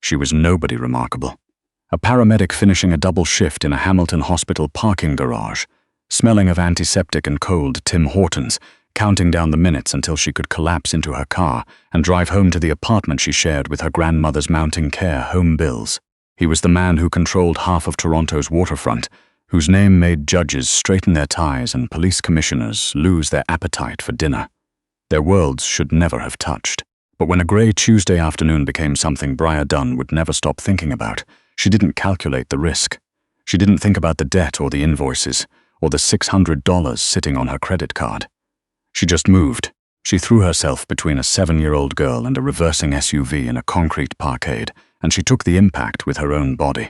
She was nobody remarkable. A paramedic finishing a double shift in a Hamilton hospital parking garage, smelling of antiseptic and cold Tim Hortons, counting down the minutes until she could collapse into her car and drive home to the apartment she shared with her grandmother's mounting care home bills. He was the man who controlled half of Toronto's waterfront, whose name made judges straighten their ties and police commissioners lose their appetite for dinner. Their worlds should never have touched. But when a grey Tuesday afternoon became something Mafia Don would never stop thinking about, she didn't calculate the risk. She didn't think about the debt or the invoices, or the $600 sitting on her credit card. She just moved. She threw herself between a 7-year-old girl and a reversing SUV in a concrete parkade, and she took the impact with her own body.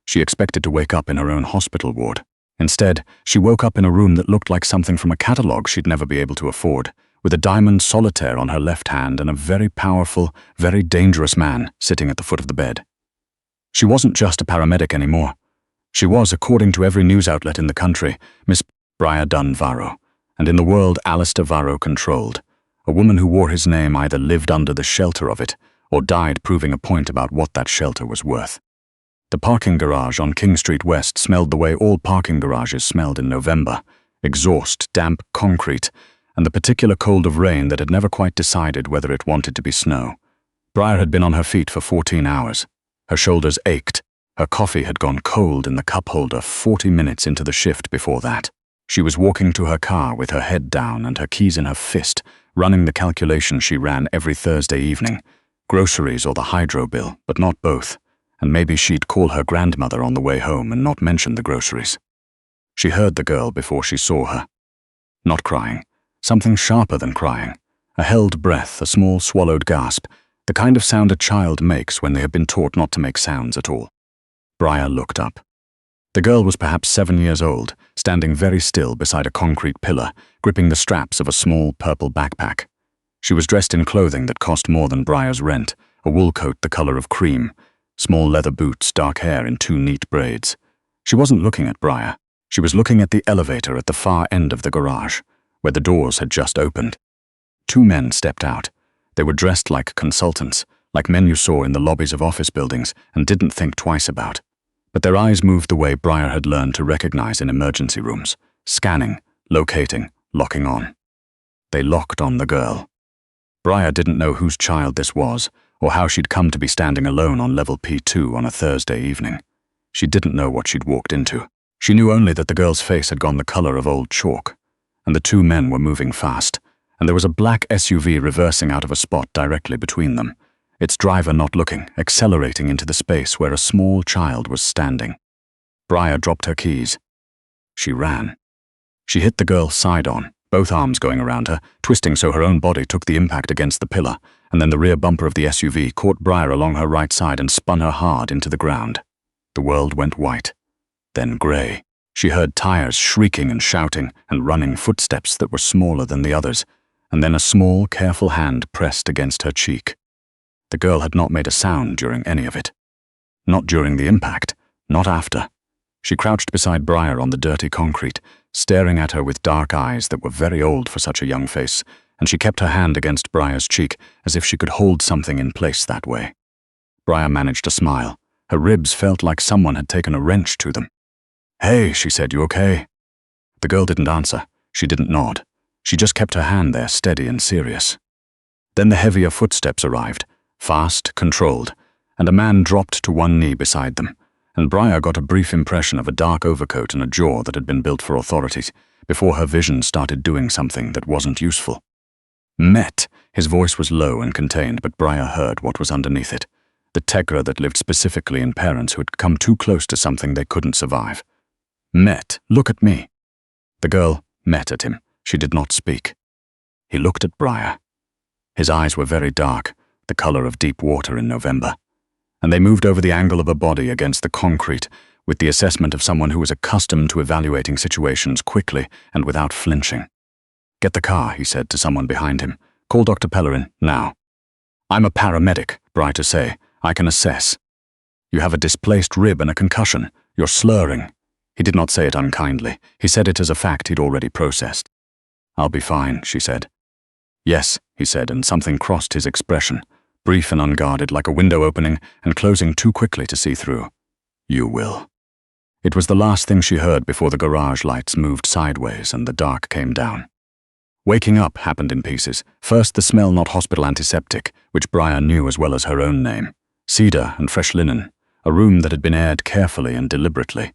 She expected to wake up in her own hospital ward. Instead, she woke up in a room that looked like something from a catalogue she'd never be able to afford, with a diamond solitaire on her left hand and a very powerful, very dangerous man sitting at the foot of the bed. She wasn't just a paramedic anymore. She was, according to every news outlet in the country, Miss Mafia Don Varro, and in the world Alistair Varro controlled. A woman who wore his name either lived under the shelter of it or died proving a point about what that shelter was worth. The parking garage on King Street West smelled the way all parking garages smelled in November: exhaust, damp concrete, and the particular cold of rain that had never quite decided whether it wanted to be snow. Mafia had been on her feet for 14 hours. Her shoulders ached. Her coffee had gone cold in the cup holder 40 minutes into the shift before that. She was walking to her car with her head down and her keys in her fist, running the calculation she ran every Thursday evening. Groceries or the hydro bill, but not both. And maybe she'd call her grandmother on the way home and not mention the groceries. She heard the girl before she saw her. Not crying. Something sharper than crying. A held breath, a small swallowed gasp, the kind of sound a child makes when they have been taught not to make sounds at all. Mafia looked up. The girl was perhaps 7 years old, standing very still beside a concrete pillar, gripping the straps of a small purple backpack. She was dressed in clothing that cost more than Mafia's rent, a wool coat the color of cream, small leather boots, dark hair in 2 neat braids. She wasn't looking at Mafia. She was looking at the elevator at the far end of the garage, where the doors had just opened. 2 men stepped out. They were dressed like consultants, like men you saw in the lobbies of office buildings and didn't think twice about. But their eyes moved the way Mafia had learned to recognize in emergency rooms, scanning, locating, locking on. They locked on the girl. Mafia didn't know whose child this was, or how she'd come to be standing alone on level P2 on a Thursday evening. She didn't know what she'd walked into. She knew only that the girl's face had gone the color of old chalk, and the 2 men were moving fast, and there was a black SUV reversing out of a spot directly between them, its driver not looking, accelerating into the space where a small child was standing. Mafia dropped her keys. She ran. She hit the girl side-on, both arms going around her, twisting so her own body took the impact against the pillar, and then the rear bumper of the SUV caught Mafia along her right side and spun her hard into the ground. The world went white, then grey. She heard tires shrieking and shouting and running footsteps that were smaller than the others, and then a small, careful hand pressed against her cheek. The girl had not made a sound during any of it. Not during the impact, not after. She crouched beside Mafia on the dirty concrete, staring at her with dark eyes that were very old for such a young face, and she kept her hand against Mafia's cheek as if she could hold something in place that way. Mafia managed to smile. Her ribs felt like someone had taken a wrench to them. "Hey," she said, "you okay?" The girl didn't answer. She didn't nod. She just kept her hand there, steady and serious. Then the heavier footsteps arrived, fast, controlled, and a man dropped to one knee beside them, and Mafia got a brief impression of a dark overcoat and a jaw that had been built for authorities, before her vision started doing something that wasn't useful. Met. His voice was low and contained, but Mafia heard what was underneath it. The tegra that lived specifically in parents who had come too close to something they couldn't survive. Met, look at me. The girl met at him. She did not speak. He looked at Mafia. His eyes were very dark, the color of deep water in November, and they moved over the angle of a body against the concrete with the assessment of someone who was accustomed to evaluating situations quickly and without flinching. "Get the car," he said to someone behind him. "Call Dr. Pellerin, now." "I'm a paramedic," Mafia to say. "I can assess." "You have a displaced rib and a concussion. You're slurring." He did not say it unkindly. He said it as a fact he'd already processed. "I'll be fine," she said. "Yes," he said, and something crossed his expression. brief and unguarded, like a window opening and closing too quickly to see through. "You will." It was the last thing she heard before the garage lights moved sideways and the dark came down. Waking up happened in pieces. First, the smell, not hospital antiseptic, which Briar knew as well as her own name. Cedar and fresh linen, a room that had been aired carefully and deliberately.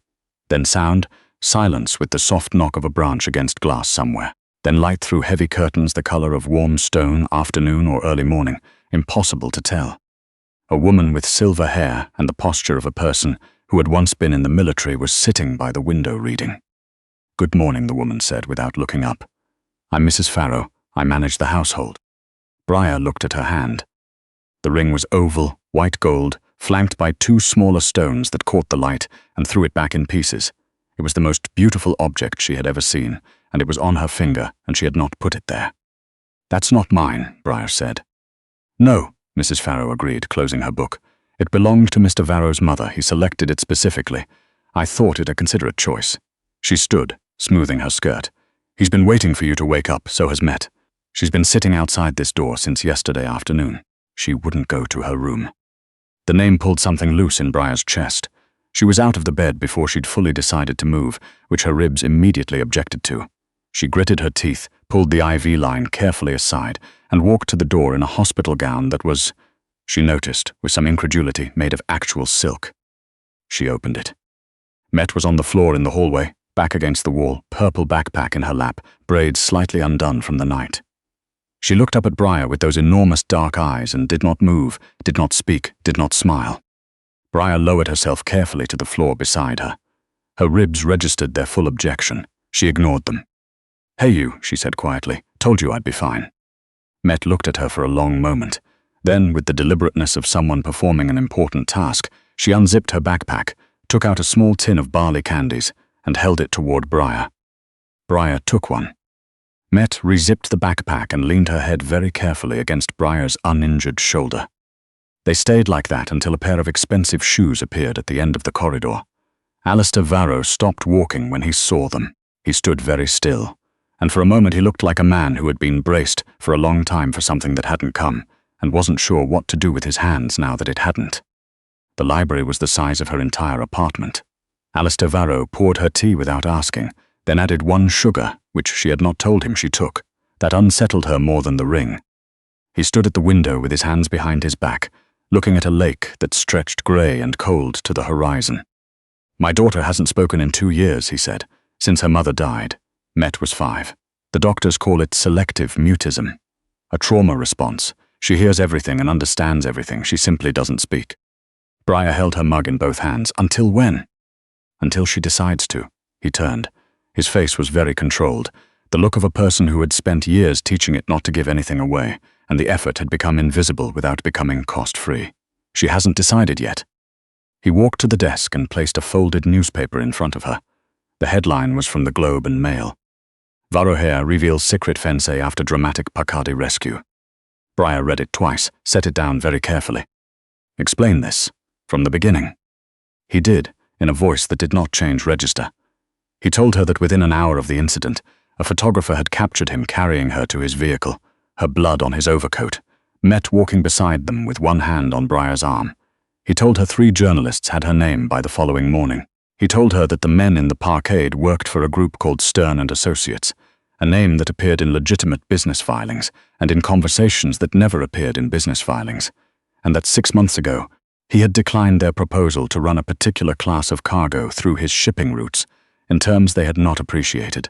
Then sound, silence with the soft knock of a branch against glass somewhere. Then light through heavy curtains the color of warm stone, afternoon or early morning, impossible to tell. A woman with silver hair and the posture of a person who had once been in the military was sitting by the window reading. "Good morning," the woman said without looking up. "I'm Mrs. Farrow. I manage the household." Briar looked at her hand. The ring was oval, white gold, flanked by two smaller stones that caught the light and threw it back in pieces. It was the most beautiful object she had ever seen, and it was on her finger, and she had not put it there. "That's not mine," Briar said. "No," Mrs. Farrow agreed, closing her book. "It belonged to Mr. Varro's mother. He selected it specifically. I thought it a considerate choice." She stood, smoothing her skirt. "He's been waiting for you to wake up, so has Met. She's been sitting outside this door since yesterday afternoon. She wouldn't go to her room." The name pulled something loose in Briar's chest. She was out of the bed before she'd fully decided to move, which her ribs immediately objected to. She gritted her teeth, pulled the IV line carefully aside, and walked to the door in a hospital gown that was, she noticed, with some incredulity, made of actual silk. She opened it. Met was on the floor in the hallway, back against the wall, purple backpack in her lap, braids slightly undone from the night. She looked up at Briar with those enormous dark eyes and did not move, did not speak, did not smile. Briar lowered herself carefully to the floor beside her. Her ribs registered their full objection. She ignored them. "Hey you," she said quietly. "Told you I'd be fine." Met looked at her for a long moment. Then, with the deliberateness of someone performing an important task, she unzipped her backpack, took out a small tin of barley candies, and held it toward Briar. Briar took one. Met rezipped the backpack and leaned her head very carefully against Briar's uninjured shoulder. They stayed like that until a pair of expensive shoes appeared at the end of the corridor. Alistair Varro stopped walking when he saw them. He stood very still, and for a moment he looked like a man who had been braced for a long time for something that hadn't come, and wasn't sure what to do with his hands now that it hadn't. The library was the size of her entire apartment. Alistair Varro poured her tea without asking, then added 1 sugar, which she had not told him she took. That unsettled her more than the ring. He stood at the window with his hands behind his back, looking at a lake that stretched grey and cold to the horizon. "My daughter hasn't spoken in 2 years," he said, "since her mother died. Met was 5. The doctors call it selective mutism. A trauma response. She hears everything and understands everything. She simply doesn't speak." Briar held her mug in both hands. "Until when?" "Until she decides to." He turned. His face was very controlled, the look of a person who had spent years teaching it not to give anything away, and the effort had become invisible without becoming cost-free. "She hasn't decided yet." He walked to the desk and placed a folded newspaper in front of her. The headline was from the Globe and Mail. "Varrohair reveals secret Fiancée after dramatic Pakadi rescue." Briar read it twice, set it down very carefully. "Explain this. From the beginning." He did, in a voice that did not change register. He told her that within an hour of the incident, a photographer had captured him carrying her to his vehicle, her blood on his overcoat, Met walking beside them with one hand on Briar's arm. He told her 3 journalists had her name by the following morning. He told her that the men in the parkade worked for a group called Stern and Associates, a name that appeared in legitimate business filings and in conversations that never appeared in business filings, and that 6 months ago, he had declined their proposal to run a particular class of cargo through his shipping routes, in terms they had not appreciated.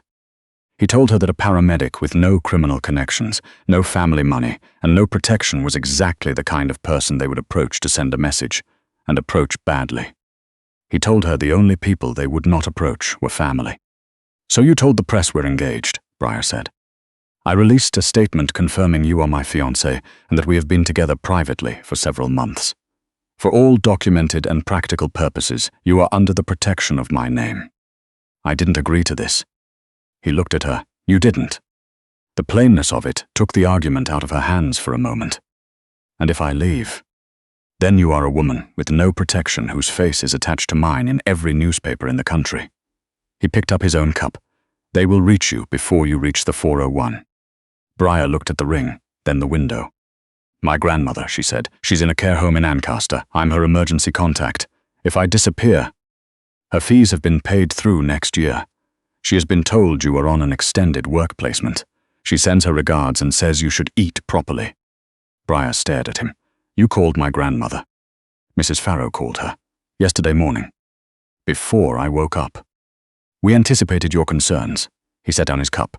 He told her that a paramedic with no criminal connections, no family money, and no protection was exactly the kind of person they would approach to send a message, and approach badly. He told her the only people they would not approach were family. "So you told the press we're engaged," Briar said. "I released a statement confirming you are my fiancé and that we have been together privately for several months. For all documented and practical purposes, you are under the protection of my name." "I didn't agree to this." He looked at her. "You didn't." The plainness of it took the argument out of her hands for a moment. "And if I leave? Then you are a woman with no protection whose face is attached to mine in every newspaper in the country." He picked up his own cup. "They will reach you before you reach the 401. Briar looked at the ring, then the window. My grandmother, she said. She's in a care home in Ancaster. I'm her emergency contact. If I disappear, her fees have been paid through next year. She has been told you are on an extended work placement. She sends her regards and says you should eat properly. Briar stared at him. You called my grandmother. Mrs. Farrow called her. Yesterday morning. Before I woke up. We anticipated your concerns. He set down his cup.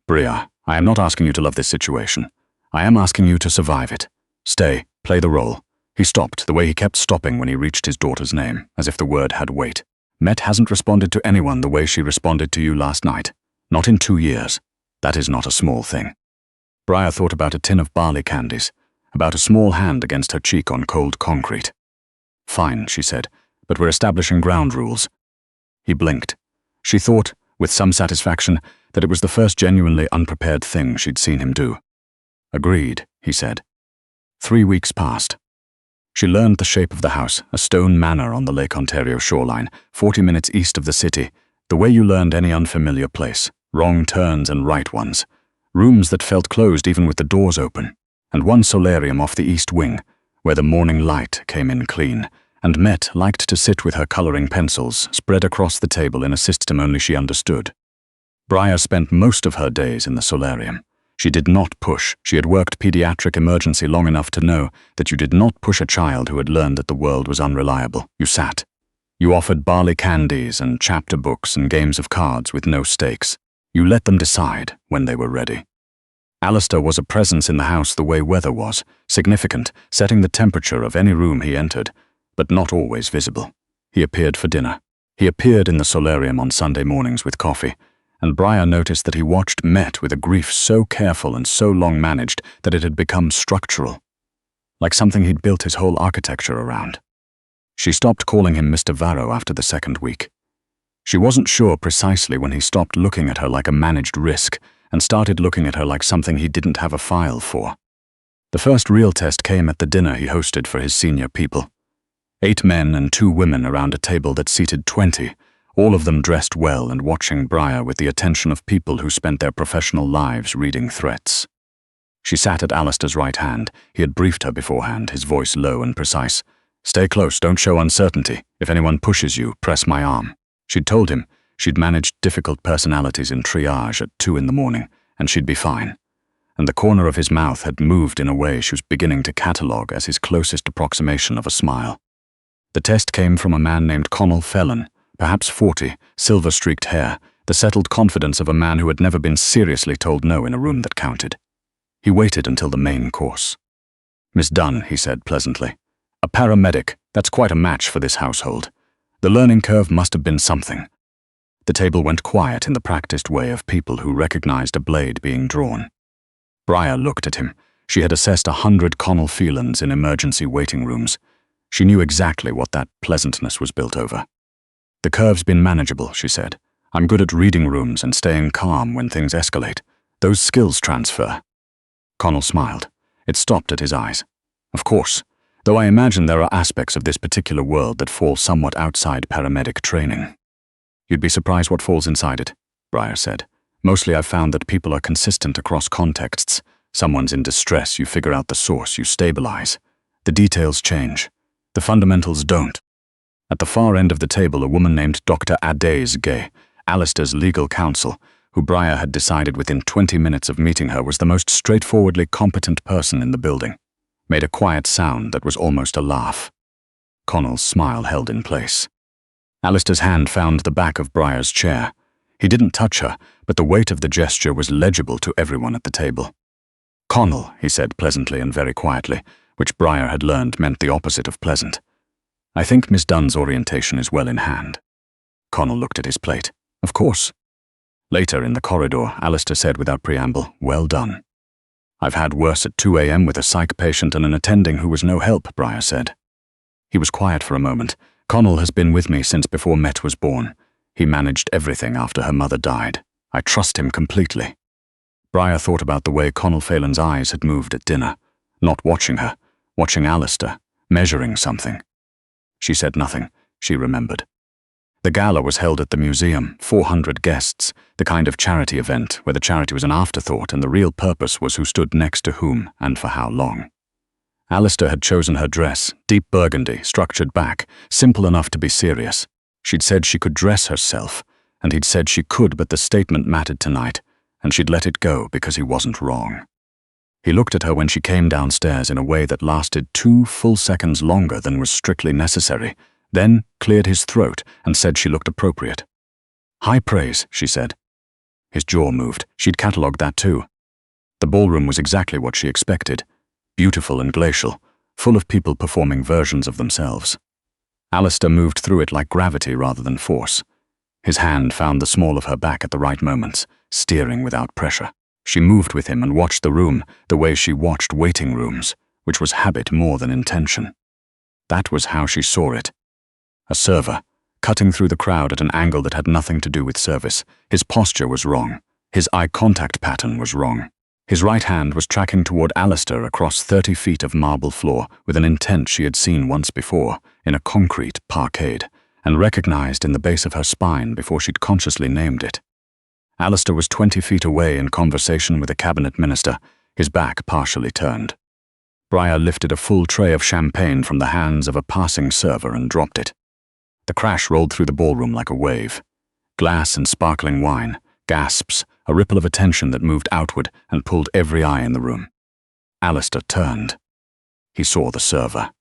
Briar, I am not asking you to love this situation. I am asking you to survive it. Stay, play the role. He stopped, the way he kept stopping when he reached his daughter's name, as if the word had weight. Met hasn't responded to anyone the way she responded to you last night. Not in 2 years. That is not a small thing. Briar thought about a tin of barley candies, about a small hand against her cheek on cold concrete. Fine, she said, but we're establishing ground rules. He blinked. She thought, with some satisfaction, that it was the first genuinely unprepared thing she'd seen him do. Agreed, he said. 3 weeks passed. She learned the shape of the house, a stone manor on the Lake Ontario shoreline, 40 minutes east of the city, the way you learned any unfamiliar place, wrong turns and right ones, rooms that felt closed even with the doors open, and one solarium off the east wing, where the morning light came in clean, and Met liked to sit with her coloring pencils spread across the table in a system only she understood. Briar spent most of her days in the solarium. She did not push. She had worked pediatric emergency long enough to know that you did not push a child who had learned that the world was unreliable. You sat. You offered barley candies and chapter books and games of cards with no stakes. You let them decide when they were ready. Alistair was a presence in the house the way weather was, significant, setting the temperature of any room he entered, but not always visible. He appeared for dinner. He appeared in the solarium on Sunday mornings with coffee, and Briar noticed that he watched Met with a grief so careful and so long managed that it had become structural, like something he'd built his whole architecture around. She stopped calling him Mr. Varro after the second week. She wasn't sure precisely when he stopped looking at her like a managed risk and started looking at her like something he didn't have a file for. The first real test came at the dinner he hosted for his senior people. 8 men and 2 women around a table that seated 20, all of them dressed well and watching Briar with the attention of people who spent their professional lives reading threats. She sat at Alistair's right hand. He had briefed her beforehand, his voice low and precise. Stay close, don't show uncertainty. If anyone pushes you, press my arm. She'd told him she'd managed difficult personalities in triage at 2 in the morning, and she'd be fine. And the corner of his mouth had moved in a way she was beginning to catalogue as his closest approximation of a smile. The test came from a man named Connell Felon, perhaps 40, silver-streaked hair, the settled confidence of a man who had never been seriously told no in a room that counted. He waited until the main course. Miss Dunn, he said pleasantly. A paramedic, that's quite a match for this household. The learning curve must have been something. The table went quiet in the practiced way of people who recognized a blade being drawn. Briar looked at him. She had assessed 100 Connell Felons in emergency waiting rooms. She knew exactly what that pleasantness was built over. The curve's been manageable, she said. I'm good at reading rooms and staying calm when things escalate. Those skills transfer. Connell smiled. It stopped at his eyes. Of course, though I imagine there are aspects of this particular world that fall somewhat outside paramedic training. You'd be surprised what falls inside it, Briar said. Mostly I've found that people are consistent across contexts. Someone's in distress, you figure out the source, you stabilize. The details change. The fundamentals don't. At the far end of the table, a woman named Dr. Adaze Gay, Alistair's legal counsel, who Briar had decided within 20 minutes of meeting her was the most straightforwardly competent person in the building, made a quiet sound that was almost a laugh. Connell's smile held in place. Alistair's hand found the back of Briar's chair. He didn't touch her, but the weight of the gesture was legible to everyone at the table. Connell, he said pleasantly and very quietly, which Briar had learned meant the opposite of pleasant. I think Miss Dunn's orientation is well in hand. Connell looked at his plate. Of course. Later in the corridor, Alistair said without preamble, well done. I've had worse at 2 a.m. with a psych patient and an attending who was no help, Briar said. He was quiet for a moment. Connell has been with me since before Met was born. He managed everything after her mother died. I trust him completely. Briar thought about the way Connell Phelan's eyes had moved at dinner, not watching her, watching Alistair, measuring something. She said nothing. She remembered. The gala was held at the museum, 400 guests, the kind of charity event where the charity was an afterthought and the real purpose was who stood next to whom and for how long. Alistair had chosen her dress, deep burgundy, structured back, simple enough to be serious. She'd said she could dress herself, and he'd said she could, but the statement mattered tonight, and she'd let it go because he wasn't wrong. He looked at her when she came downstairs in a way that lasted 2 full seconds longer than was strictly necessary, then cleared his throat and said she looked appropriate. "High praise," she said. His jaw moved. She'd catalogued that too. The ballroom was exactly what she expected. Beautiful and glacial, full of people performing versions of themselves. Alistair moved through it like gravity rather than force. His hand found the small of her back at the right moments, steering without pressure. She moved with him and watched the room the way she watched waiting rooms, which was habit more than intention. That was how she saw it. A server, cutting through the crowd at an angle that had nothing to do with service. His posture was wrong. His eye contact pattern was wrong. His right hand was tracking toward Alistair across 30 feet of marble floor with an intent she had seen once before in a concrete parkade and recognized in the base of her spine before she'd consciously named it. Alistair was 20 feet away in conversation with a cabinet minister, his back partially turned. Briar lifted a full tray of champagne from the hands of a passing server and dropped it. The crash rolled through the ballroom like a wave. Glass and sparkling wine, gasps, a ripple of attention that moved outward and pulled every eye in the room. Alistair turned. He saw the server.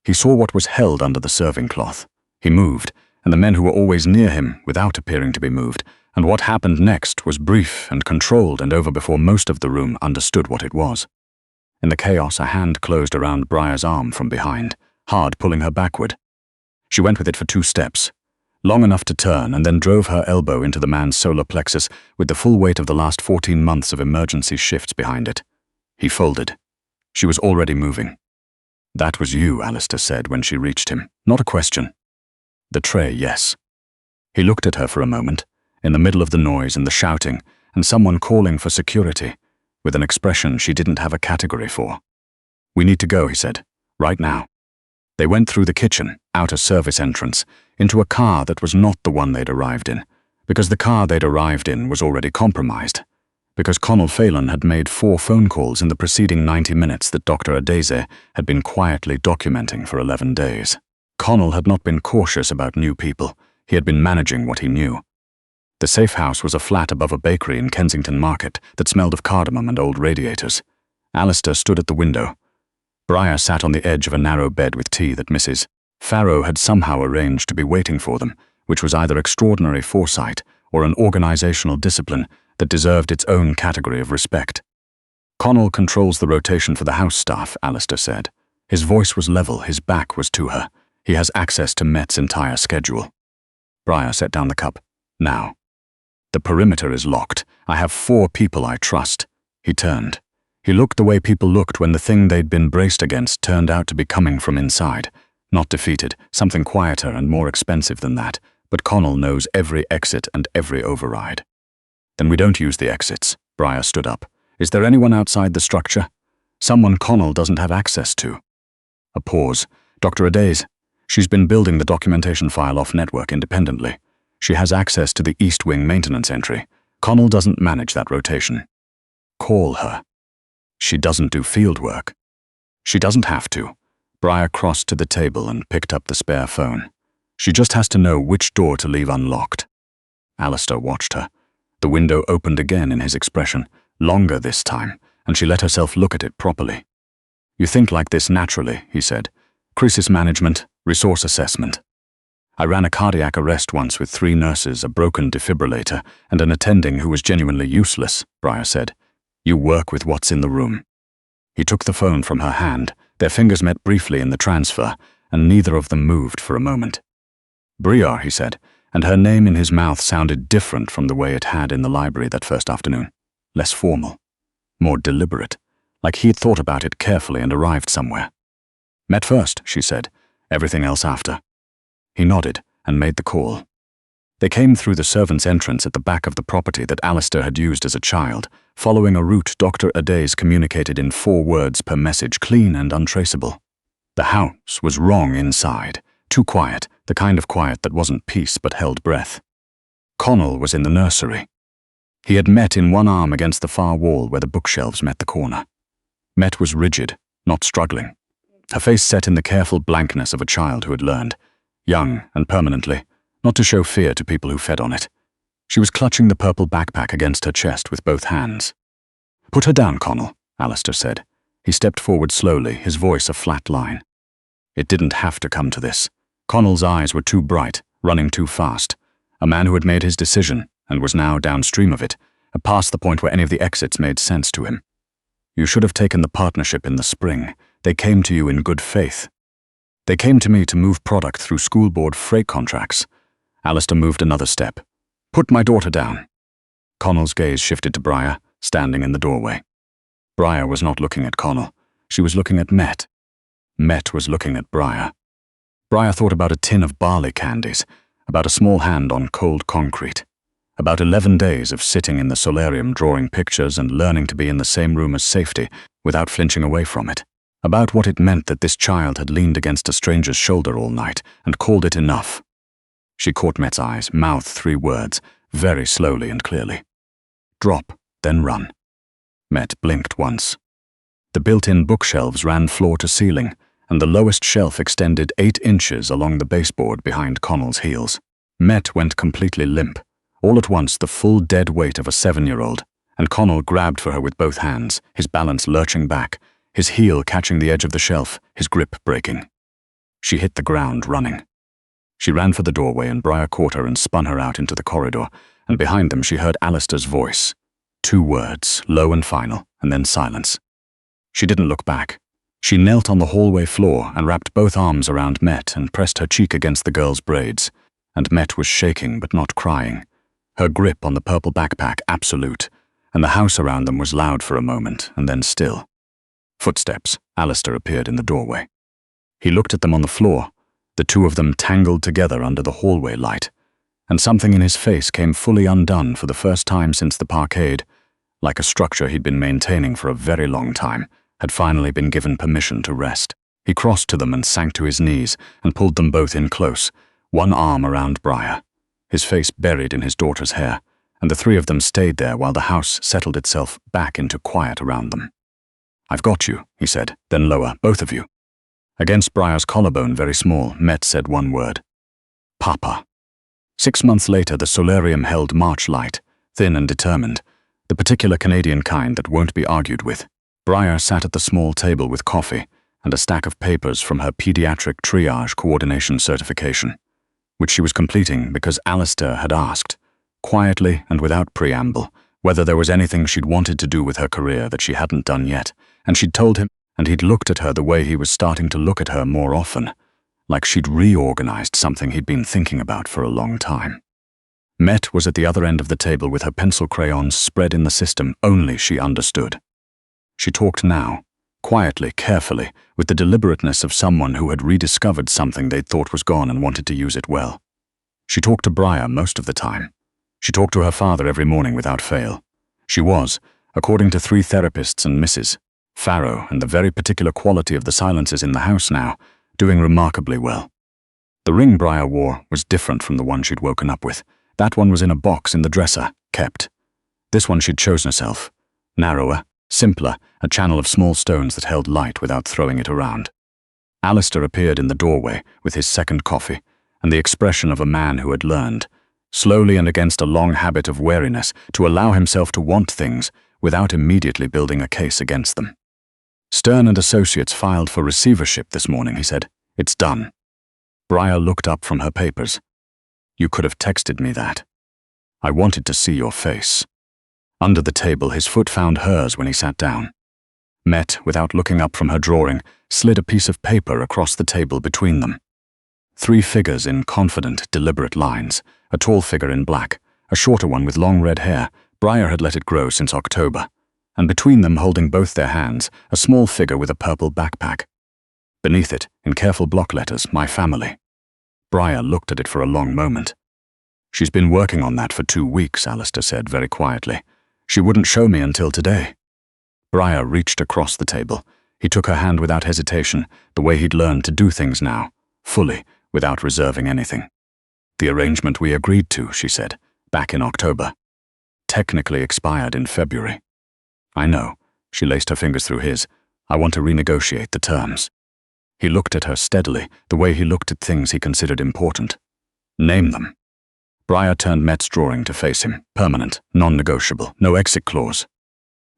He saw what was held under the serving cloth. He moved, and the men who were always near him, without appearing to be moved, and what happened next was brief and controlled and over before most of the room understood what it was. In the chaos, a hand closed around Briar's arm from behind, hard pulling her backward. She went with it for 2 steps, long enough to turn, and then drove her elbow into the man's solar plexus with the full weight of the last 14 months of emergency shifts behind it. He folded. She was already moving. "That was you," Alistair said when she reached him. Not a question. The tray, yes. He looked at her for a moment, in the middle of the noise and the shouting, and someone calling for security, with an expression she didn't have a category for. "We need to go," he said. "Right now." They went through the kitchen, out a service entrance, into a car that was not the one they'd arrived in, because the car they'd arrived in was already compromised, because Connell Phelan had made 4 phone calls in the preceding 90 minutes that Dr. Adeze had been quietly documenting for 11 days. Connell had not been cautious about new people. He had been managing what he knew. The safe house was a flat above a bakery in Kensington Market that smelled of cardamom and old radiators. Alistair stood at the window. Briar sat on the edge of a narrow bed with tea that Mrs. Farrow had somehow arranged to be waiting for them, which was either extraordinary foresight or an organizational discipline that deserved its own category of respect. "Connell controls the rotation for the house staff," Alistair said. His voice was level, his back was to her. "He has access to Met's entire schedule." Briar set down the cup. "Now. The perimeter is locked. I have 4 people I trust." He turned. He looked the way people looked when the thing they'd been braced against turned out to be coming from inside. Not defeated, something quieter and more expensive than that, but Connell knows every exit and every override. "Then we don't use the exits." Briar stood up. "Is there anyone outside the structure? Someone Connell doesn't have access to?" A pause. "Dr. Adeze. She's been building the documentation file off-network independently. She has access to the East Wing maintenance entry. Connell doesn't manage that rotation." "Call her." "She doesn't do field work." "She doesn't have to." Briar crossed to the table and picked up the spare phone. "She just has to know which door to leave unlocked." Alistair watched her. The window opened again in his expression, longer this time, and she let herself look at it properly. "You think like this naturally," he said. "Crisis management, resource assessment." "I ran a cardiac arrest once with 3 nurses, a broken defibrillator, and an attending who was genuinely useless," Briar said. "You work with what's in the room." He took the phone from her hand. Their fingers met briefly in the transfer, and neither of them moved for a moment. "Briar," he said, and her name in his mouth sounded different from the way it had in the library that first afternoon. Less formal, more deliberate, like he'd thought about it carefully and arrived somewhere. "Met first," she said, "everything else after." He nodded and made the call. They came through the servants' entrance at the back of the property that Alistair had used as a child, following a route Dr. Adeze communicated in 4 words per message, clean and untraceable. The house was wrong inside, too quiet, the kind of quiet that wasn't peace but held breath. Connell was in the nursery. He had Met in one arm against the far wall where the bookshelves met the corner. Met was rigid, not struggling, her face set in the careful blankness of a child who had learned, young and permanently, not to show fear to people who fed on it. She was clutching the purple backpack against her chest with both hands. "Put her down, Connell," Alistair said. He stepped forward slowly, his voice a flat line. It didn't have to come to this. Connell's eyes were too bright, running too fast. A man who had made his decision, and was now downstream of it, had passed the point where any of the exits made sense to him. "You should have taken the partnership in the spring. They came to you in good faith." "They came to me to move product through school board freight contracts." Alistair moved another step. "Put my daughter down." Connell's gaze shifted to Briar, standing in the doorway. Briar was not looking at Connell. She was looking at Met. Met was looking at Briar. Briar thought about a tin of barley candies, about a small hand on cold concrete, about 11 days of sitting in the solarium drawing pictures and learning to be in the same room as safety without flinching away from it, about what it meant that this child had leaned against a stranger's shoulder all night and called it enough. She caught Met's eyes, mouthed 3 words, very slowly and clearly. "Drop, then run." Met blinked once. The built-in bookshelves ran floor to ceiling, and the lowest shelf extended 8 inches along the baseboard behind Connell's heels. Met went completely limp. All at once, the full dead weight of a 7-year-old, and Connell grabbed for her with both hands, his balance lurching back, his heel catching the edge of the shelf, his grip breaking. She hit the ground, running. She ran for the doorway, and Briar caught her and spun her out into the corridor, and behind them she heard Alistair's voice. 2 words, low and final, and then silence. She didn't look back. She knelt on the hallway floor and wrapped both arms around Met and pressed her cheek against the girl's braids, and Met was shaking but not crying. Her grip on the purple backpack absolute, and the house around them was loud for a moment, and then still. Footsteps. Alistair appeared in the doorway. He looked at them on the floor, the 2 of them tangled together under the hallway light, and something in his face came fully undone for the first time since the parkade, like a structure he'd been maintaining for a very long time, had finally been given permission to rest. He crossed to them and sank to his knees and pulled them both in close, one arm around Briar, his face buried in his daughter's hair, and the 3 of them stayed there while the house settled itself back into quiet around them. "I've got you," he said, then lower, "both of you." Against Briar's collarbone, very small, Met said 1 word. "Papa." 6 months later, the solarium held March light, thin and determined, the particular Canadian kind that won't be argued with. Briar sat at the small table with coffee and a stack of papers from her pediatric triage coordination certification, which she was completing because Alistair had asked, quietly and without preamble, whether there was anything she'd wanted to do with her career that she hadn't done yet, and she'd told him, and he'd looked at her the way he was starting to look at her more often, like she'd reorganized something he'd been thinking about for a long time. Met was at the other end of the table with her pencil crayons spread in the system only she understood. She talked now, quietly, carefully, with the deliberateness of someone who had rediscovered something they'd thought was gone and wanted to use it well. She talked to Briar most of the time. She talked to her father every morning without fail. She was, according to 3 therapists and Mrs. Farrow and the very particular quality of the silences in the house now, doing remarkably well. The ring Briar wore was different from the one she'd woken up with. That one was in a box in the dresser, kept. This one she'd chosen herself. Narrower, simpler, a channel of small stones that held light without throwing it around. Alistair appeared in the doorway with his second coffee and the expression of a man who had learned, slowly and against a long habit of wariness, to allow himself to want things without immediately building a case against them. "Stern and Associates filed for receivership this morning," he said. "It's done." Briar looked up from her papers. "You could have texted me that. I wanted to see your face." Under the table, his foot found hers when he sat down. Met, without looking up from her drawing, slid a piece of paper across the table between them. 3 figures in confident, deliberate lines, a tall figure in black, a shorter one with long red hair. Briar had let it grow since October, and between them, holding both their hands, a small figure with a purple backpack. Beneath it, in careful block letters, "My family." Briar looked at it for a long moment. "She's been working on that for 2 weeks, Alistair said very quietly. "She wouldn't show me until today." Briar reached across the table. He took her hand without hesitation, the way he'd learned to do things now, fully, without reserving anything. "The arrangement we agreed to," she said, "back in October. Technically expired in February." "I know." She laced her fingers through his. "I want to renegotiate the terms." He looked at her steadily, the way he looked at things he considered important. Name them. Briar turned Met's drawing to face him, permanent, non-negotiable, no exit clause.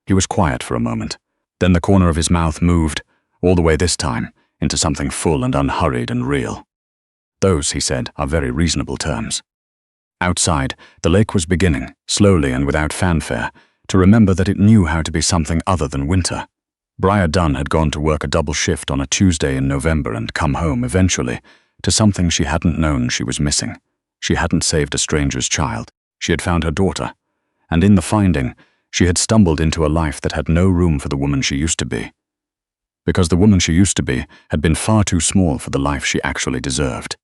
He was quiet for a moment. Then the corner of his mouth moved, all the way this time, into something full and unhurried and real. Those, he said, are very reasonable terms. Outside, the lake was beginning, slowly and without fanfare, to remember that it knew how to be something other than winter. Briar Dunn had gone to work a double shift on a Tuesday in November and come home, eventually, to something she hadn't known she was missing. She hadn't saved a stranger's child. She had found her daughter. And in the finding, she had stumbled into a life that had no room for the woman she used to be. Because the woman she used to be had been far too small for the life she actually deserved.